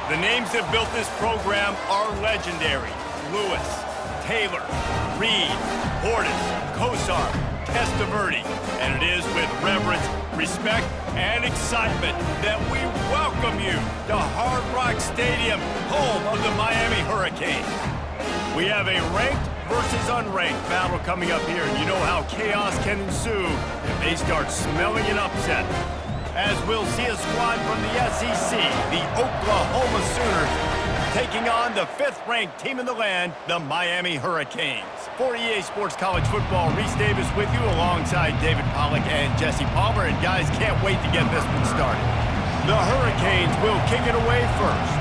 The names that built this program are legendary. Lewis, Taylor, Reed, Portis, Kosar, Testaverde. And it is with reverence, respect, and excitement that we welcome you to Hard Rock Stadium, home of the Miami Hurricanes. We have a ranked versus unranked battle coming up here, and you know how chaos can ensue if they start smelling an upset. As we'll see a squad from the SEC, the Oklahoma Sooners, taking on the 5th-ranked team in the land, the Miami Hurricanes. For EA Sports College Football, Reese Davis with you alongside David Pollack and Jesse Palmer. And guys, can't wait to get this one started. The Hurricanes will kick it away first.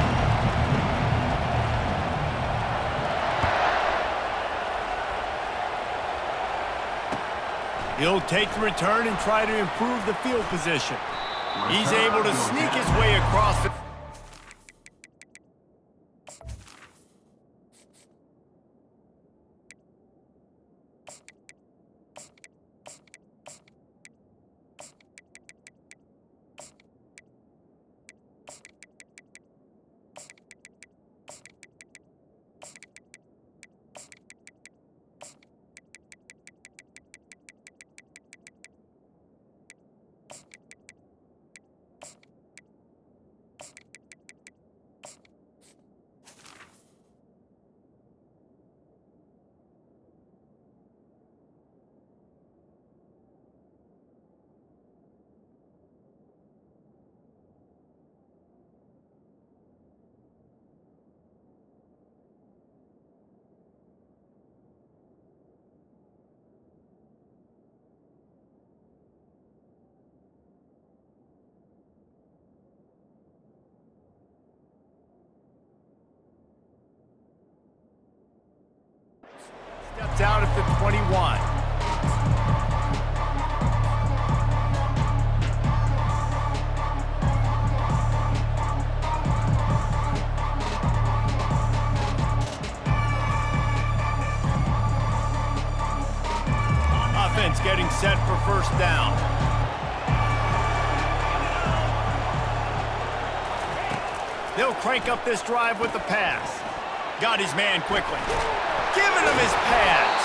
He'll take the return and try to improve the field position. He's able to sneak his way across the... Steps out at the 21. Offense getting set for first down. They'll crank up this drive with the pass. Got his man quickly. Giving him his pads.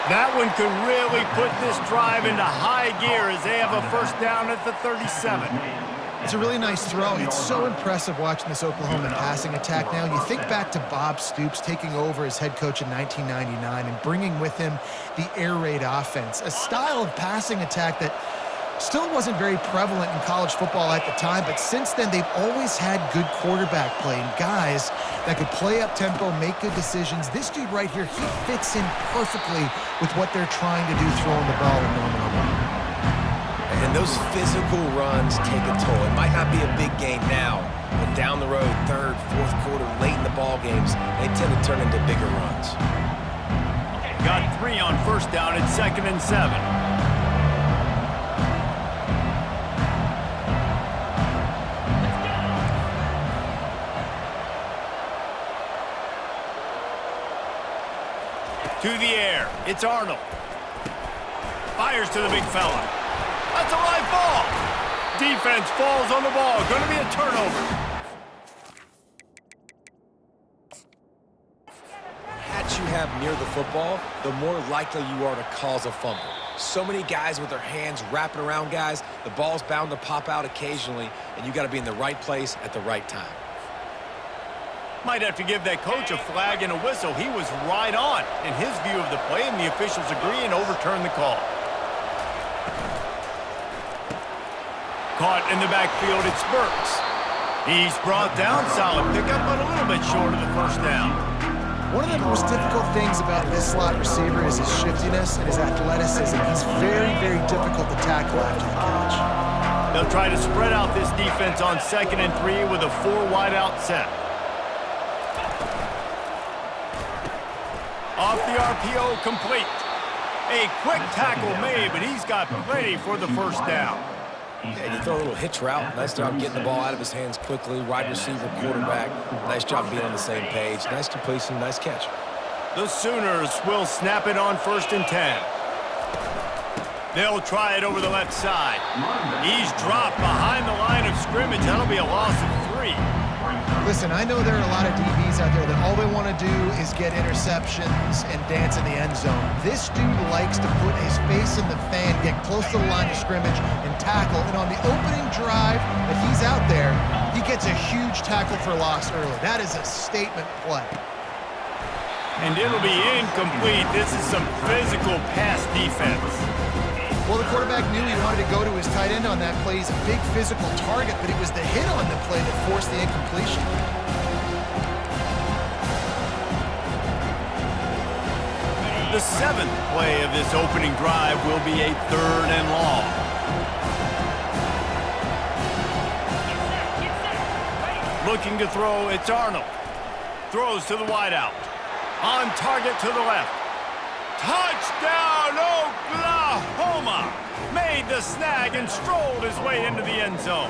That one could really put this drive into high gear as they have a first down at the 37. It's a really nice throw. It's so impressive watching this Oklahoma passing attack now. You think back to Bob Stoops taking over as head coach in 1999 and bringing with him the air raid offense, a style of passing attack that still wasn't very prevalent in college football at the time, but since then they've always had good quarterback play and guys that could play up tempo, make good decisions. This dude right here, he fits in perfectly with what they're trying to do throwing the ball in Norman, Oklahoma. And those physical runs take a toll. It might not be a big game now, but down the road, third, fourth quarter, late in the ball games, they tend to turn into bigger runs. Got 3 on first down at 2nd and 7. To the air, it's Arnold. Fires to the big fella. That's a live ball. Defense falls on the ball. Going to be a turnover. The hatch you have near the football, the more likely you are to cause a fumble. So many guys with their hands wrapping around guys, the ball's bound to pop out occasionally, and you got to be in the right place at the right time. Might have to give that coach a flag and a whistle. He was right on in his view of the play, and the officials agree and overturn the call. Caught in the backfield, it's Burks. He's brought down, solid pickup, but a little bit short of the first down. One of the most difficult things about this slot receiver is his shiftiness and his athleticism. He's very, very difficult to tackle after the catch. They'll try to spread out this defense on 2nd and 3 with a 4-wide-out set. Off the RPO, complete. A quick tackle made, but he's got plenty for the first down. And you throw a little hitch route. Nice job getting the ball out of his hands quickly. Wide receiver, quarterback. Nice job being on the same page. Nice completion, nice catch. The Sooners will snap it on 1st and 10. They'll try it over the left side. He's dropped behind the line of scrimmage. That'll be a loss of 3. Listen, I know there are a lot of DBs out there that all they want to do is get interceptions and dance in the end zone. This dude likes to put his face in the fan, get close to the line of scrimmage, and tackle. And on the opening drive that he's out there, he gets a huge tackle for loss early. That is a statement play. And it'll be incomplete. This is some physical pass defense. Well, the quarterback knew he wanted to go to his tight end on that play. He's a big physical target, but it was the hit on the play that forced the incompletion. The 7th play of this opening drive will be a 3rd and long. Looking to throw, it's Arnold. Throws to the wideout. On target to the left. Touchdown, Oklahoma! Made the snag and strolled his way into the end zone.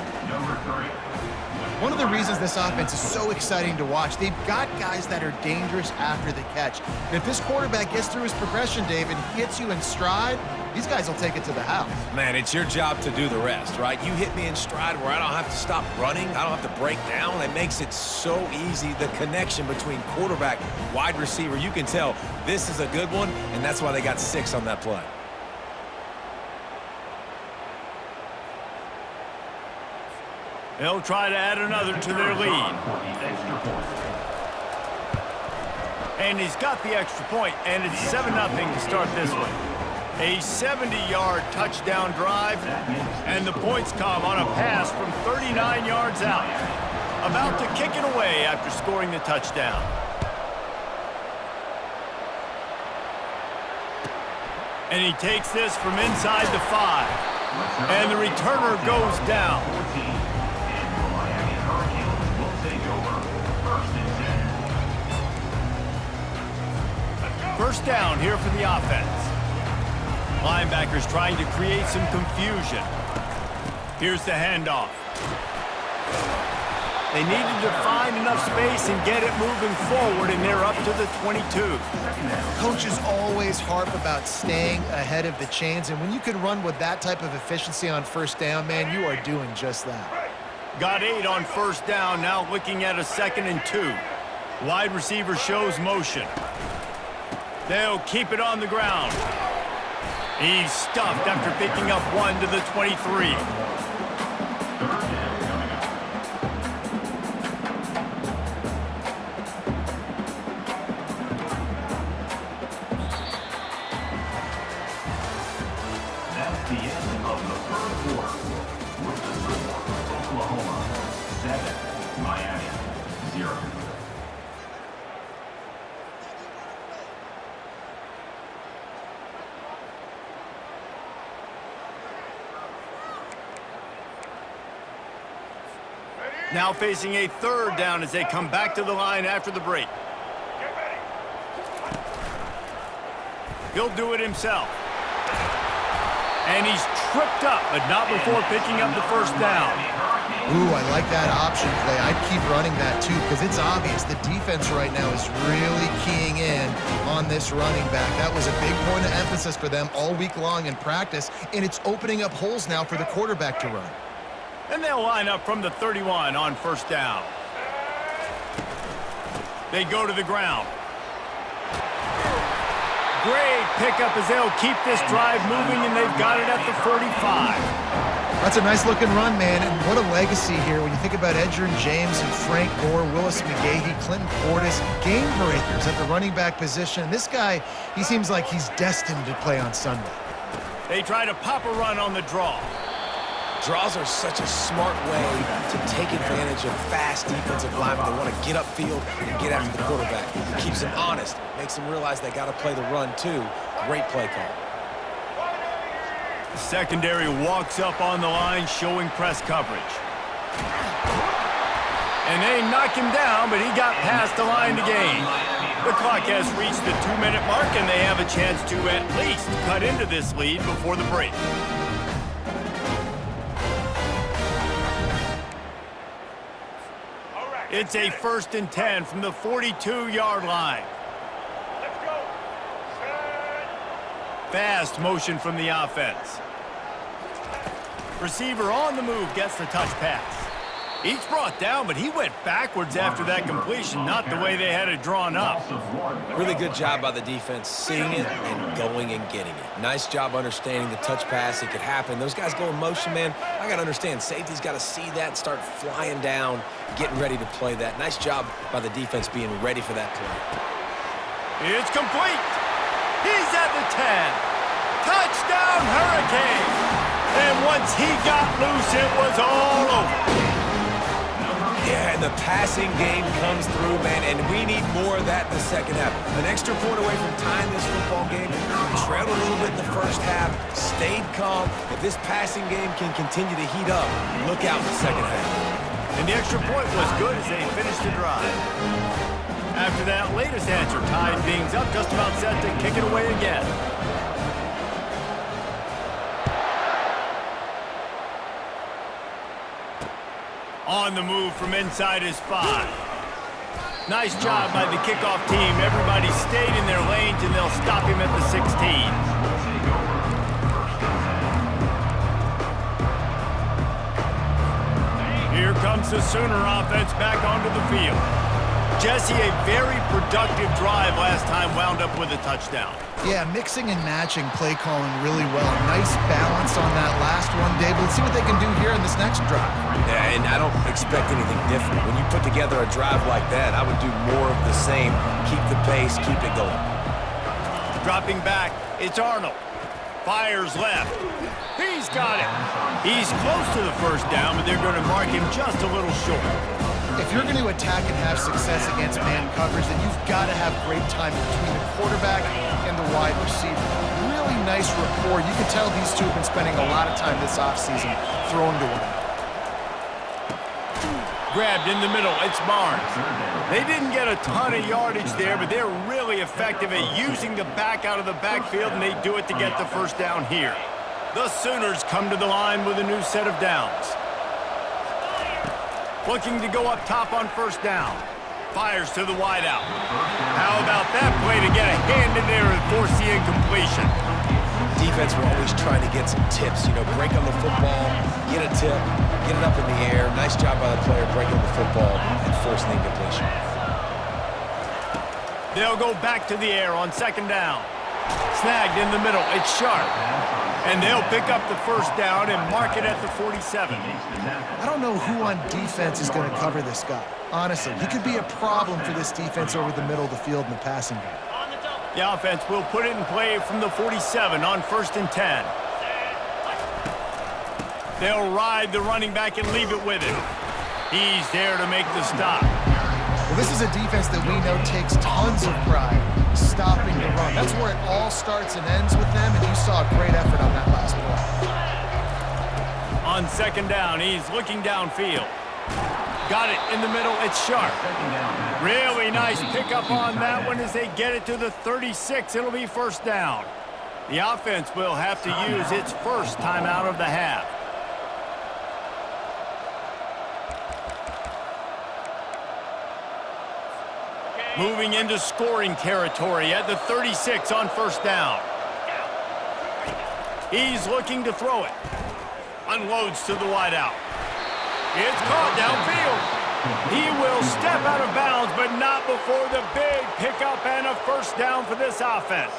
One of the reasons this offense is so exciting to watch, they've got guys that are dangerous after the catch. And if this quarterback gets through his progression, David, he hits you in stride, these guys will take it to the house. Man, it's your job to do the rest, right? You hit me in stride where I don't have to stop running. I don't have to break down. It makes it so easy. The connection between quarterback, wide receiver, you can tell this is a good one, and that's why they got 6 on that play. They'll try to add another to their lead. And he's got the extra point, and it's 7-0 to start this one. A 70-yard touchdown drive, and the points come on a pass from 39 yards out. About to kick it away after scoring the touchdown. And he takes this from inside the 5. And the returner goes down. First down here for the offense. Linebackers trying to create some confusion. Here's the handoff. They needed to find enough space and get it moving forward, and they're up to the 22. Coaches always harp about staying ahead of the chains, and when you can run with that type of efficiency on first down, man, you are doing just that. Got 8 on first down, now looking at a 2nd and 2. Wide receiver shows motion. They'll keep it on the ground. He's stuffed after picking up 1 to the 23. That's the end of the 3rd quarter. With the score, Oklahoma 7, Miami 0. Now facing a 3rd down as they come back to the line after the break. He'll do it himself. And he's tripped up, but not before picking up the first down. Ooh, I like that option play. I'd keep running that too, because it's obvious the defense right now is really keying in on this running back. That was a big point of emphasis for them all week long in practice, and it's opening up holes now for the quarterback to run. And they'll line up from the 31 on first down. They go to the ground. Great pickup as they'll keep this drive moving, and they've got it at the 45. That's a nice-looking run, man, and what a legacy here when you think about Edgerrin James and Frank Gore, Willis McGahee, Clinton Portis, game breakers at the running back position. This guy, he seems like he's destined to play on Sunday. They try to pop a run on the draw. Draws are such a smart way to take advantage of fast defensive linemen. They want to get upfield and get after the quarterback. Keeps them honest, makes them realize they got to play the run too. Great play call. The secondary walks up on the line, showing press coverage. And they knock him down, but he got past the line to gain. The clock has reached the 2-minute mark, and they have a chance to at least cut into this lead before the break. It's a 1st and 10 from the 42-yard line. Let's go. Fast motion from the offense. Receiver on the move gets the touch pass. Each brought down, but he went backwards after that completion, not the way they had it drawn up. Really good job by the defense, seeing it and going and getting it. Nice job understanding the touch pass. It could happen. Those guys go in motion, man. I got to understand, safety's got to see that, start flying down, getting ready to play that. Nice job by the defense being ready for that play. It's complete. He's at the 10. Touchdown, Hurricane. And once he got loose, it was all over. Yeah, and the passing game comes through, man, and we need more of that in the second half. An extra point away from tying this football game. We trailed a little bit in the first half, stayed calm. If this passing game can continue to heat up, look out in the second half. And the extra point was good as they finished the drive. After that latest answer tied things up, just about set to kick it away again. On the move from inside his 5. Nice job by the kickoff team. Everybody stayed in their lanes, and they'll stop him at the 16. Here comes the Sooner offense back onto the field. Jesse, a very productive drive last time, wound up with a touchdown. Yeah, mixing and matching play calling really well. Nice balance on that last one, David. Let's see what they can do here in this next drive. Yeah, and I don't expect anything different. When you put together a drive like that, I would do more of the same. Keep the pace, keep it going. Dropping back, it's Arnold. Fires left. He's got it. He's close to the first down, but they're going to mark him just a little short. If you're going to attack and have success against man coverage, then you've got to have great timing between the quarterback and the wide receiver. Really nice rapport. You can tell these two have been spending a lot of time this offseason throwing to one another. Grabbed in the middle, it's Barnes. They didn't get a ton of yardage there, but they're really effective at using the back out of the backfield, and they do it to get the first down here. The Sooners come to the line with a new set of downs. Looking to go up top on first down. Fires to the wideout. How about that play to get a hand in there and force the incompletion? Defense, we're always trying to get some tips. You know, break on the football, get a tip, get it up in the air. Nice job by the player breaking the football and forcing the incompletion. They'll go back to the air on second down. Snagged in the middle. It's Sharp. And they'll pick up the first down and mark it at the 47. I don't know who on defense is going to cover this guy. Honestly, he could be a problem for this defense over the middle of the field in the passing game. The offense will put it in play from the 47 on 1st and 10. They'll ride the running back and leave it with him. He's there to make the stop. Well, this is a defense that we know takes tons of pride stopping the run. That's where it all starts and ends with them, and you saw a great effort on that last play. On second down, he's looking downfield. Got it in the middle, it's Sharp. Really nice pickup on that one as they get it to the 36. It'll be first down. The offense will have to use its first timeout of the half. Moving into scoring territory at the 36 on first down. He's looking to throw it. Unloads to the wideout. It's caught downfield. He will step out of bounds, but not before the big pickup and a first down for this offense.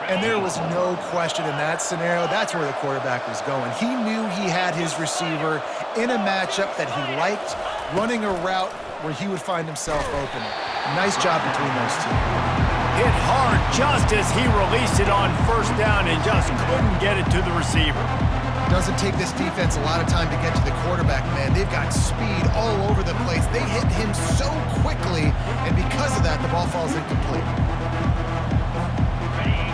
And there was no question in that scenario. That's where the quarterback was going. He knew he had his receiver in a matchup that he liked, running a route where he would find himself open. Nice job between those two. Hit hard just as he released it on first down and just couldn't get it to the receiver. Doesn't take this defense a lot of time to get to the quarterback, man. They've got speed all over the place. They hit him so quickly, and because of that, the ball falls incomplete.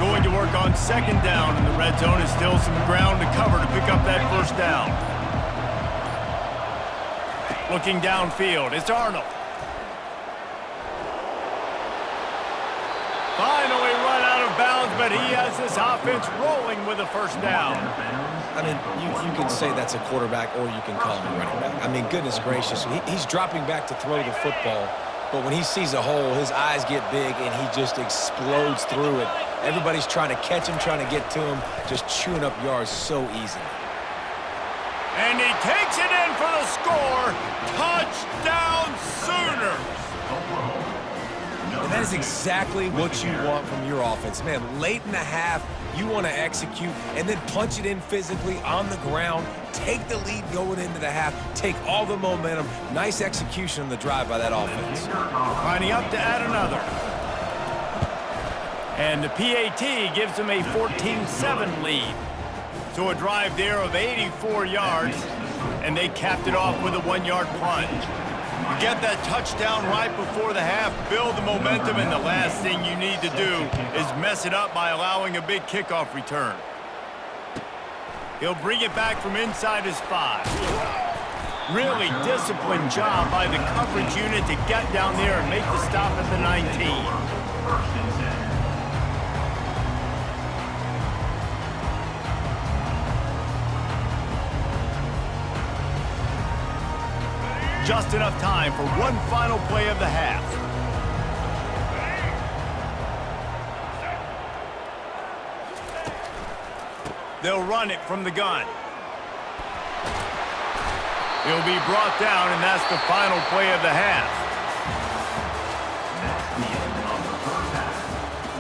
Going to work on second down, and the red zone is still some ground to cover to pick up that first down. Looking downfield, it's Arnold. Finally run out of bounds, but he has this offense rolling with a first down. I mean, you can say that's a quarterback or you can call him a running back. I mean, goodness gracious, he's dropping back to throw the football, but when he sees a hole, his eyes get big and he just explodes through it. Everybody's trying to catch him, trying to get to him, just chewing up yards so easily. And he takes it in for the score. Touchdown Sooners! And that is exactly what you want from your offense. Man, late in the half, you want to execute and then punch it in physically on the ground, take the lead going into the half, take all the momentum. Nice execution on the drive by that offense. Lining up to add another. And the PAT gives them a 14-7 lead. So a drive there of 84 yards, and they capped it off with a 1-yard plunge. You get that touchdown right before the half, build the momentum, and the last thing you need to do is mess it up by allowing a big kickoff return. He'll bring it back from inside his 5. Really disciplined job by the coverage unit to get down there and make the stop at the 19. Just enough time for one final play of the half. They'll run it from the gun. He'll be brought down, and that's the final play of the half. That's the end of the first half.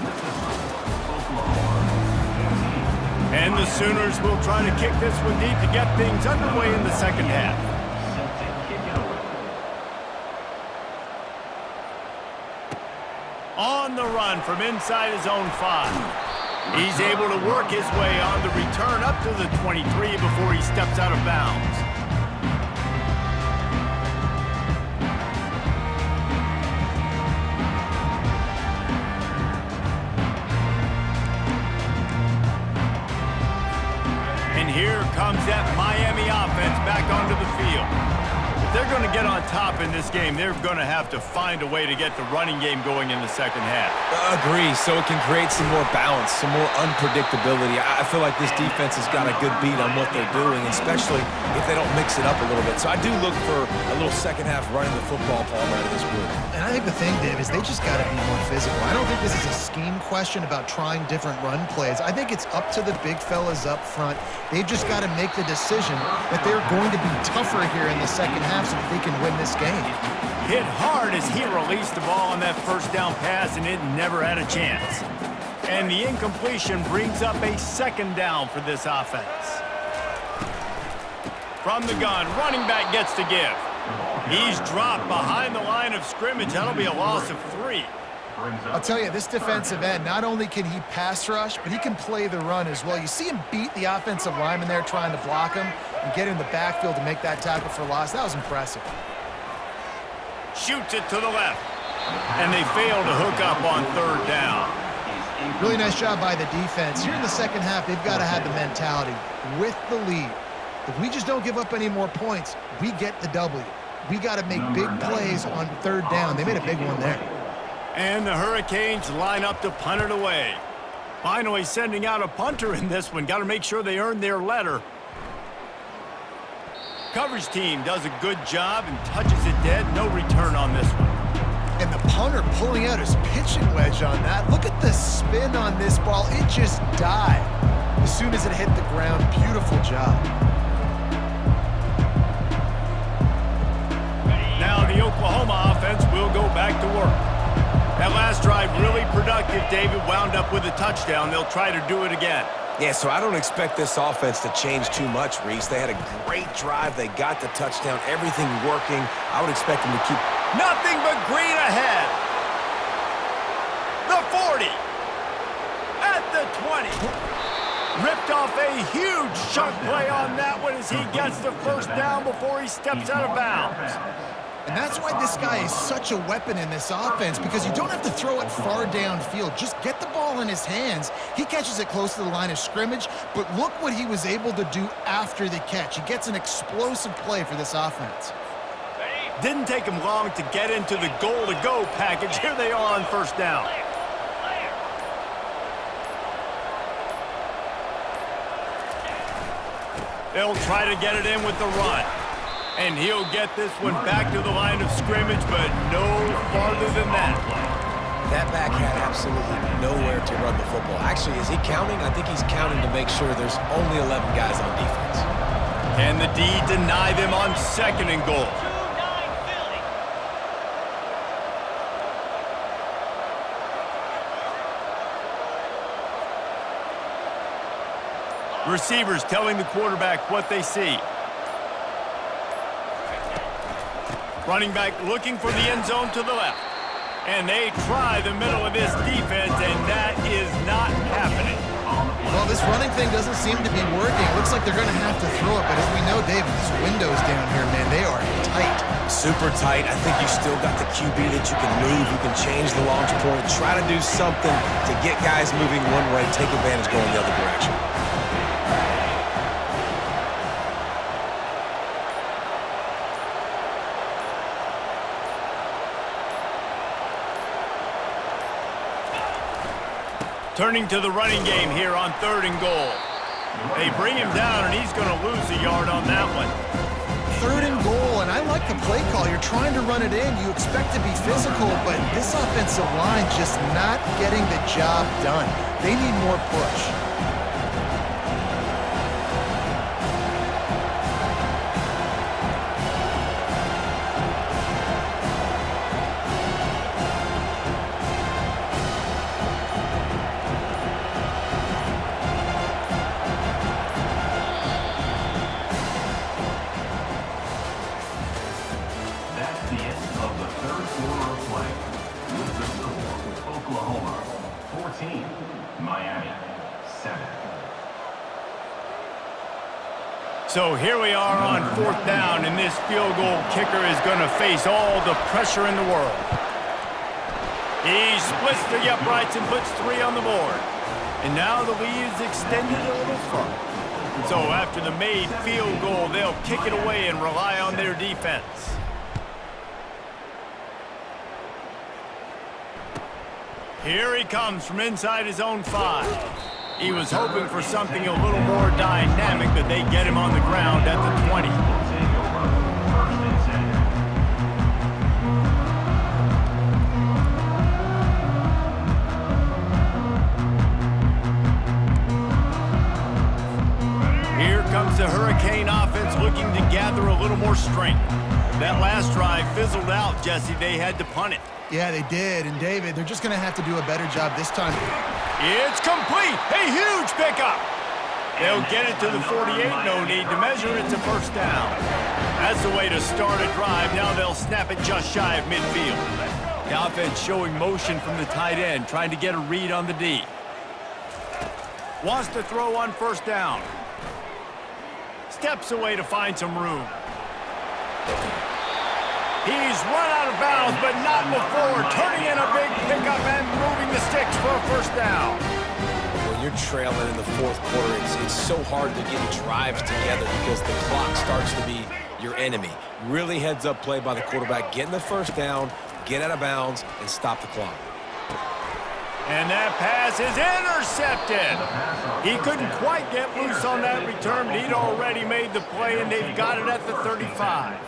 This is Oklahoma. And the Sooners will try to kick this one deep to get things underway in the second half. Set to kick it away. On the run from inside his own 5. He's able to work his way on the return up to the 23 before he steps out of bounds. And here comes that Miami offense back onto the field. If they're going to get on top in this game, they're going to have to find a way to get the running game going in the second half. Agree, so it can create some more balance, some more unpredictability. I feel like this defense has got a good beat on what they're doing, especially if they don't mix it up a little bit. So I do look for a little second half running the football ball out of this group. And I think the thing, Dave, is they just got to be more physical. I don't think this is a scheme question about trying different run plays. I think it's up to the big fellas up front. They've just got to make the decision that they're going to be tougher here in the second half so that they can win this game. Hit hard as he released the ball on that first down pass, and it never had a chance. And the incompletion brings up a second down for this offense. From the gun, running back gets to give. He's dropped behind the line of scrimmage. That'll be a loss of 3. I'll tell you, this defensive end, not only can he pass rush, but he can play the run as well. You see him beat the offensive lineman there trying to block him and get in the backfield to make that tackle for loss. That was impressive. Shoots it to the left. And they fail to hook up on third down. Really nice job by the defense. Here in the second half, they've got to have the mentality with the lead. If we just don't give up any more points, we get the W. We got to make big plays on third down. They made a big one there. And the Hurricanes line up to punt it away. Finally sending out a punter in this one. Got to make sure they earn their letter. Coverage team does a good job and touches it dead. No return on this one. And the punter pulling out his pitching wedge on that. Look at the spin on this ball. It just died as soon as it hit the ground. Beautiful job. Now the Oklahoma offense will go back to work. That last drive really productive. David wound up with a touchdown. They'll try to do it again. Yeah, so I don't expect this offense to change too much, Reese. They had a great drive. They got the touchdown. Everything working. I would expect them to keep... Nothing but green ahead. The 40. At the 20. Ripped off a huge chunk play on that one as he gets the first down before he steps out of bounds. And that's why this guy is such a weapon in this offense, because you don't have to throw it far downfield. Just get the ball in his hands. He catches it close to the line of scrimmage, but look what he was able to do after the catch. He gets an explosive play for this offense. Didn't take him long to get into the goal-to-go package. Here they are on first down. They'll try to get it in with the run. And he'll get this one back to the line of scrimmage, but no farther than that. That back had absolutely nowhere to run the football. Actually, is he counting? I think he's counting to make sure there's only 11 guys on defense. Can the D deny them on 2nd and goal? Receivers telling the quarterback what they see. Running back looking for the end zone to the left. And they try the middle of this defense, and that is not happening. Well, this running thing doesn't seem to be working. It looks like they're going to have to throw it, but as we know, David, these windows down here, man, they are tight. Super tight. I think you still got the QB that you can move. You can change the launch point, try to do something to get guys moving one way, take advantage going the other direction. Turning to the running game here on 3rd and goal. They bring him down, and he's going to lose a yard on that one. 3rd and goal, and I like the play call. You're trying to run it in. You expect to be physical, but this offensive line just not getting the job done. They need more push. So here we are on 4th down, and this field goal kicker is going to face all the pressure in the world. He splits the uprights and puts 3 on the board. And now the lead is extended a little further. So after the made field goal, they'll kick it away and rely on their defense. Here he comes from inside his own 5. He was hoping for something a little more dynamic, but they get him on the ground at the 20. Here comes the Hurricane offense looking to gather a little more strength. That last drive fizzled out, Jesse. They had to punt it. Yeah, they did. And, David, they're just going to have to do a better job this time. It's complete. A huge pickup. They'll get it to the 48. No need to measure. It's a 1st down. That's the way to start a drive. Now they'll snap it just shy of midfield. The offense showing motion from the tight end, trying to get a read on the D. Wants to throw on 1st down. Steps away to find some room. He's run out of bounds, but not before. Turning in a big pickup and moving the sticks for a 1st down. When you're trailing in the 4th quarter, it's so hard to get drives together because the clock starts to be your enemy. Really heads-up play by the quarterback, getting the 1st down, get out of bounds, and stop the clock. And that pass is intercepted. He couldn't quite get loose on that return, but he'd already made the play, and they've got it at the 35.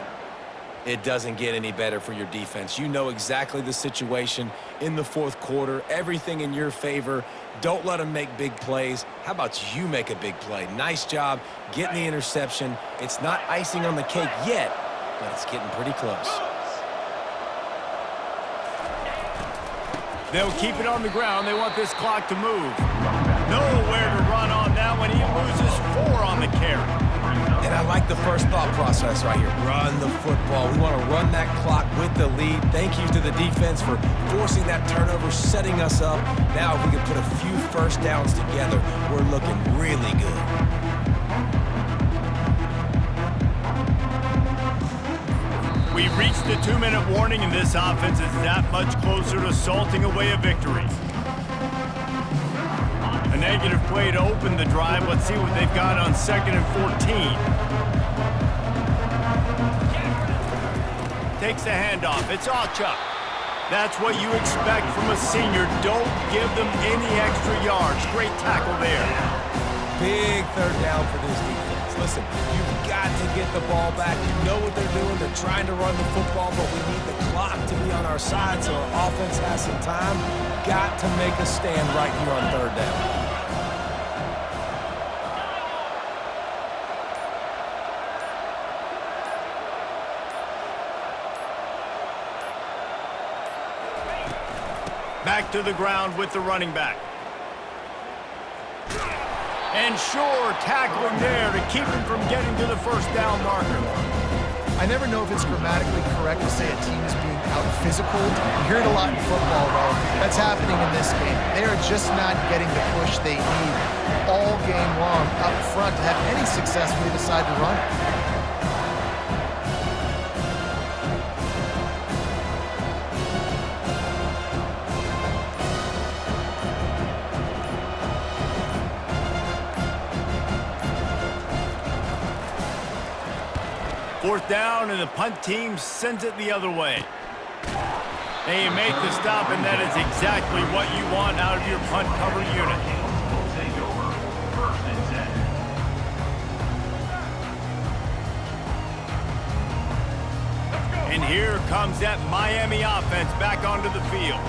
It doesn't get any better for your defense. You know exactly the situation in the 4th quarter, everything in your favor. Don't let them make big plays. How about you make a big play? Nice job getting the interception. It's not icing on the cake yet, but it's getting pretty close. They'll keep it on the ground. They want this clock to move. Nowhere to run on that one. He loses 4 on the carry. And I like the first thought process right here. Run the football. We want to run that clock with the lead. Thank you to the defense for forcing that turnover, setting us up. Now if we can put a few 1st downs together, we're looking really good. We've reached the 2-minute warning, and this offense is that much closer to salting away a victory. A negative play to open the drive. Let's see what they've got on 2nd and 14. Takes the handoff. It's Achuk. That's what you expect from a senior. Don't give them any extra yards. Great tackle there. Big 3rd down for this defense. Listen, you've got to get the ball back. You know what they're doing. They're trying to run the football, but we need the clock to be on our side so our offense has some time. Got to make a stand right here on 3rd down. back to the ground with the running back. And sure, tackling there to keep him from getting to the first down marker. I never know if it's grammatically correct to say a team is being out-physical. You hear it a lot in football, though. That's happening in this game. They are just not getting the push they need all game long up front to have any success when they decide to run it. Fourth down, and the punt team sends it the other way. They make the stop, and that is exactly what you want out of your punt cover unit. Will take over. First and 10. And here comes that Miami offense back onto the field.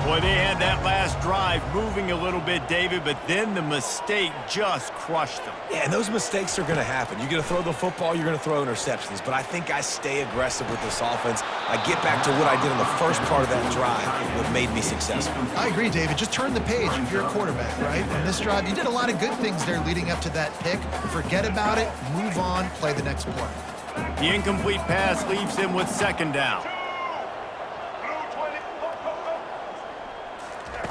Boy, they had that last drive moving a little bit, David, but then the mistake just crushed them. Yeah, and those mistakes are going to happen. You're going to throw the football, you're going to throw interceptions. But I think I stay aggressive with this offense. I get back to what I did in the first part of that drive that made me successful. I agree, David. Just turn the page if you're a quarterback, right? On this drive, you did a lot of good things there leading up to that pick. Forget about it, move on, play the next play. The incomplete pass leaves them with second down.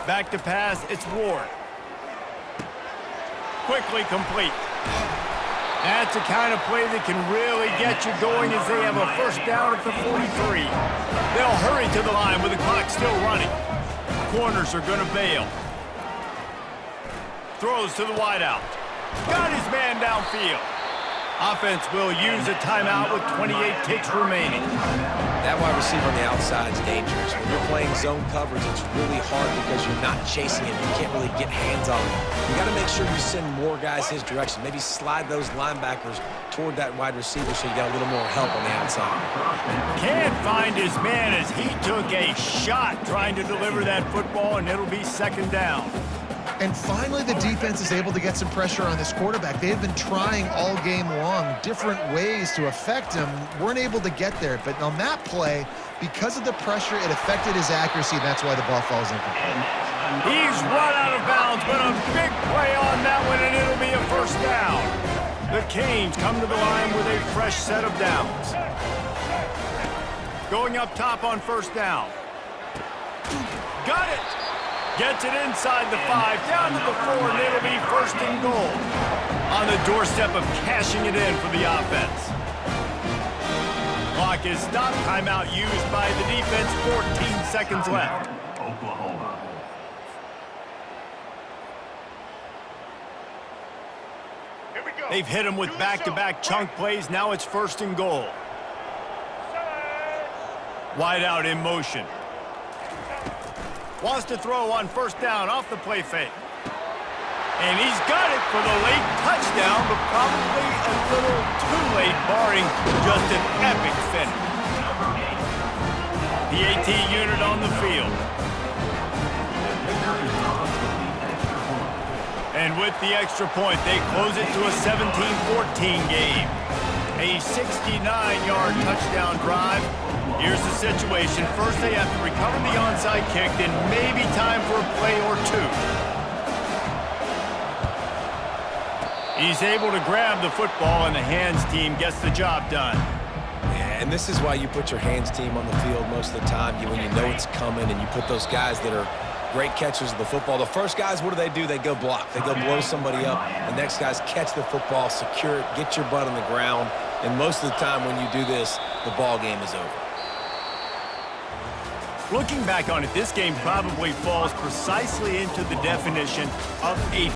Back to pass, it's Ward. Quickly complete. That's the kind of play that can really get you going as they have a first down at the 43. They'll hurry to the line with the clock still running. Corners are going to bail. Throws to the wideout. Got his man downfield. Offense will use a timeout with 28 ticks remaining. That wide receiver on the outside is dangerous. When you're playing zone coverage, it's really hard because you're not chasing him. You can't really get hands on him. You got to make sure you send more guys his direction. Maybe slide those linebackers toward that wide receiver so you got a little more help on the outside. Can't find his man as he took a shot trying to deliver that football, and it'll be second down. And finally, the defense is able to get some pressure on this quarterback. They have been trying all game long different ways to affect him. Weren't able to get there. But on that play, because of the pressure, it affected his accuracy, and that's why the ball falls incomplete. He's run out of bounds, but a big play on that one, and it'll be a first down. The Canes come to the line with a fresh set of downs. Going up top on first down. Got it. Gets it inside the 5, down to the 4, and it'll be first and goal. On the doorstep of cashing it in for the offense. Clock is stopped. Timeout used by the defense. 14 seconds left. Oklahoma. They've hit him with back-to-back chunk plays. Now it's first and goal. Wide out in motion. Wants to throw on first down off the play fake. And he's got it for the late touchdown, but probably a little too late, barring just an epic finish. The AT unit on the field. And with the extra point, they close it to a 17-14 game. A 69-yard touchdown drive. Here's the situation. First, they have to recover the onside kick, then maybe time for a play or two. He's able to grab the football, and the hands team gets the job done. Yeah, and this is why you put your hands team on the field most of the time. When you know it's coming, and you put those guys that are great catchers of the football. The first guys, what do? They go block. They go blow somebody up. The next guys catch the football, secure it, get your butt on the ground. And most of the time when you do this, the ball game is over. Looking back on it, this game probably falls precisely into the definition of a